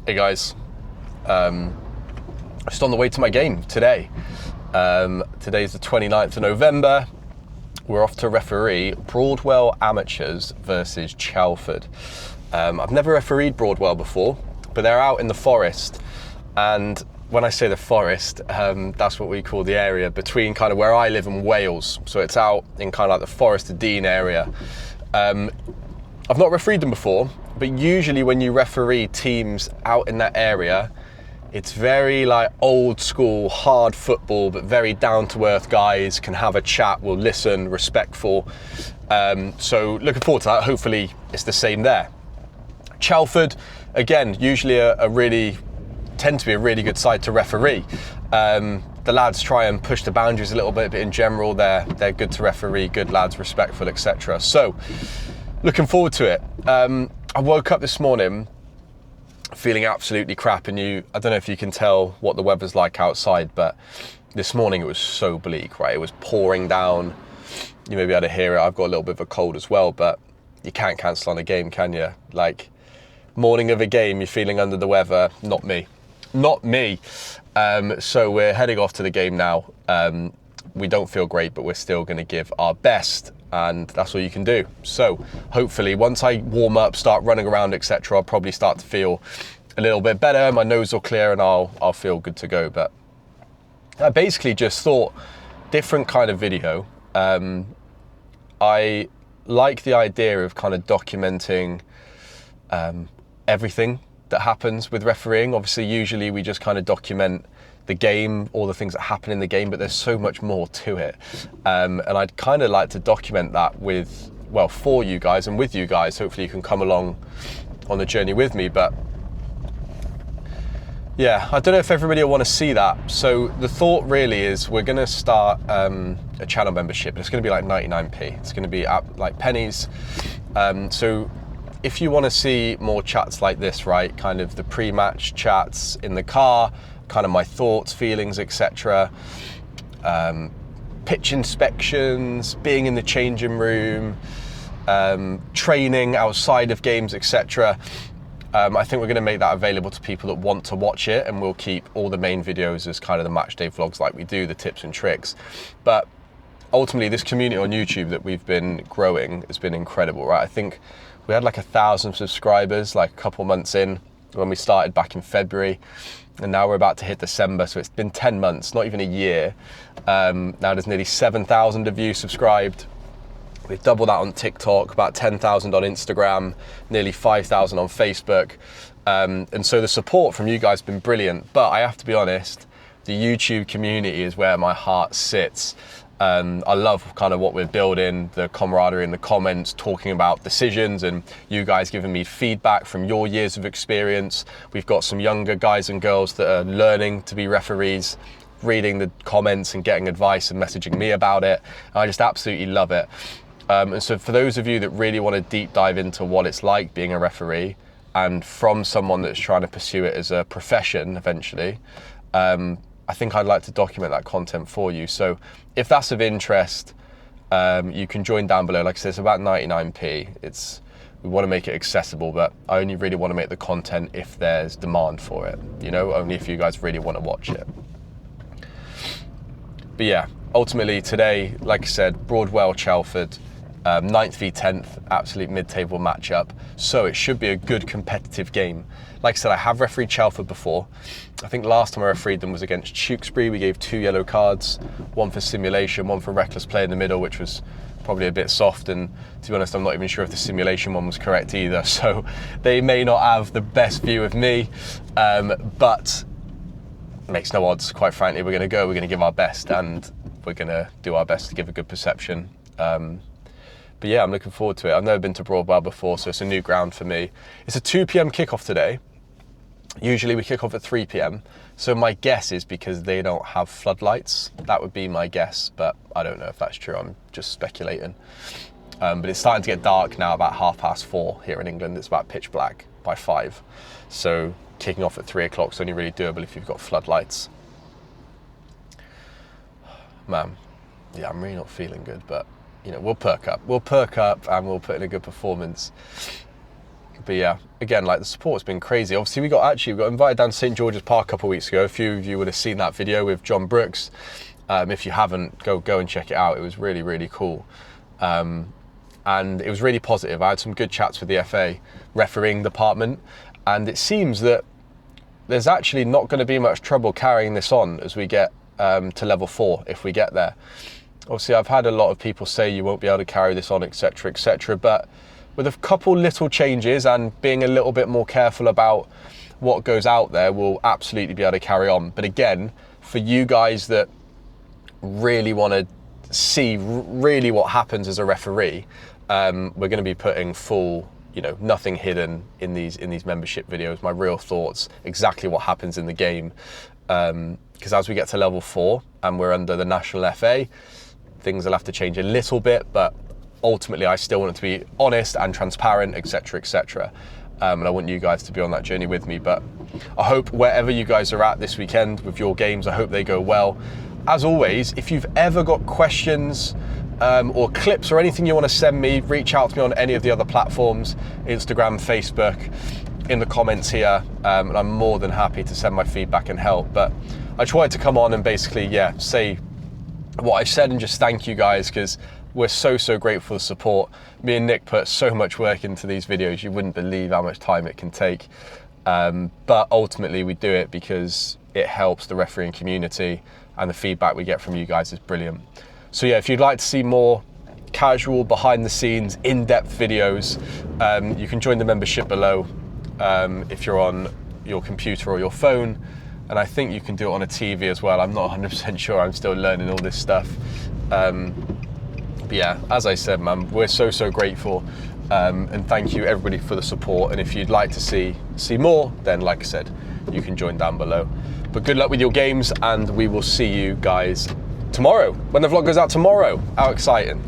Hey guys, just on the way to my game today. Today's the 29th of November. We're off to referee Broadwell Amateurs versus Chelford. I've never refereed Broadwell before, but they're out in the forest. And when I say the forest, that's what we call the area between kind of where I live and Wales. So it's out in kind of like the Forest of Dean area. I've not refereed them before, but usually when you referee teams out in that area, it's very like old school, hard football, but very down to earth guys, can have a chat, will listen, respectful. So looking forward to that. Hopefully it's the same there. Chelford, again, usually tend to be a really good side to referee. The lads try and push the boundaries a little bit, but in general, they're good to referee, good lads, respectful, etc. So, looking forward to it. I woke up this morning feeling absolutely crap, and I don't know if you can tell what the weather's like outside, but this morning it was so bleak, right? It was pouring down. You may be able to hear it. I've got a little bit of a cold as well, but you can't cancel on a game, can you? Like, morning of a game, you're feeling under the weather. Not me. So we're heading off to the game now. We don't feel great, but we're still going to give our best, and that's all you can do. So hopefully once I warm up, start running around, etc., I'll probably start to feel a little bit better. My nose will clear and I'll feel good to go. But I basically just thought different kind of video. I like the idea of kind of documenting everything that happens with refereeing. Obviously, usually we just kind of document the game, all the things that happen in the game, but there's so much more to it. And I'd kind of like to document that for you guys and with you guys. Hopefully you can come along on the journey with me. But yeah, I don't know if everybody will want to see that. So the thought really is we're going to start a channel membership. It's going to be like 99p. It's going to be like pennies. So if you want to see more chats like this, right, kind of the pre-match chats in the car, kind of my thoughts, feelings, etc., pitch inspections, being in the changing room, training outside of games, etc., I think we're going to make that available to people that want to watch it, and we'll keep all the main videos as kind of the match day vlogs like we do, the tips and tricks. But ultimately, this community on YouTube that we've been growing has been incredible, right? I think we had like 1,000 subscribers like a couple months in when we started back in February, and now we're about to hit December, so it's been 10 months, not even a year. Now there's nearly 7,000 of you subscribed. We've doubled that on TikTok, about 10,000 on Instagram, nearly 5,000 on Facebook. And so the support from you guys has been brilliant, but I have to be honest, the YouTube community is where my heart sits. I love kind of what we're building, the camaraderie in the comments, talking about decisions, and you guys giving me feedback from your years of experience. We've got some younger guys and girls that are learning to be referees, reading the comments and getting advice and messaging me about it. I just absolutely love it. And so for those of you that really want to deep dive into what it's like being a referee, and from someone that's trying to pursue it as a profession eventually, I think I'd like to document that content for you. So if that's of interest, you can join down below. Like I said, it's about 99p. We want to make it accessible, but I only really want to make the content if there's demand for it, only if you guys really want to watch it. But yeah, ultimately today, like I said, Broadwell, Chelford, 9th v 10th, absolute mid-table matchup. So it should be a good competitive game. Like I said, I have refereed Chelford before. I think last time I refereed them was against Tewkesbury. We gave 2 yellow cards, one for simulation, one for reckless play in the middle, which was probably a bit soft. And to be honest, I'm not even sure if the simulation one was correct either. So they may not have the best view of me, but it makes no odds. Quite frankly, we're going to give our best, and we're going to do our best to give a good perception. But yeah, I'm looking forward to it. I've never been to Broadwell before, so it's a new ground for me. It's a 2 p.m. kickoff today. Usually we kick off at 3 p.m. So my guess is because they don't have floodlights. That would be my guess, but I don't know if that's true. I'm just speculating. But it's starting to get dark now, about 4:30 here in England. It's about pitch black by 5. So kicking off at 3 o'clock is only really doable if you've got floodlights. Man, yeah, I'm really not feeling good, but we'll perk up. We'll perk up and we'll put in a good performance. But yeah, again, like the support's been crazy. Obviously, we got invited down to St George's Park a couple of weeks ago. A few of you would have seen that video with John Brooks. If you haven't, go and check it out. It was really, really cool. And it was really positive. I had some good chats with the FA refereeing department, and it seems that there's actually not going to be much trouble carrying this on as we get to level 4, if we get there. Obviously, I've had a lot of people say you won't be able to carry this on, etc., etc., but with a couple little changes and being a little bit more careful about what goes out there, we'll absolutely be able to carry on. But again, for you guys that really want to see really what happens as a referee, we're going to be putting full, nothing hidden in these membership videos, my real thoughts, exactly what happens in the game. Because as we get to level 4 and we're under the national FA, things will have to change a little bit, but ultimately I still want it to be honest and transparent, etc., etc. And I want you guys to be on that journey with me. But I hope wherever you guys are at this weekend with your games, I hope they go well. As always, if you've ever got questions or clips or anything you want to send me, reach out to me on any of the other platforms, Instagram, Facebook, in the comments here, and I'm more than happy to send my feedback and help. But I tried to come on and basically, say what I said and just thank you guys, because we're so grateful for the support. Me and Nick put so much work into these videos, you wouldn't believe how much time it can take. But ultimately we do it because it helps the refereeing community, and the feedback we get from you guys is brilliant. So yeah, if you'd like to see more casual, behind the scenes, in-depth videos, you can join the membership below if you're on your computer or your phone. And I think you can do it on a TV as well. I'm not 100% sure, I'm still learning all this stuff. But yeah, as I said, man, we're so grateful, and thank you everybody for the support. And if you'd like to see more, then like I said, you can join down below. But good luck with your games, and we will see you guys tomorrow when the vlog goes out tomorrow. How exciting!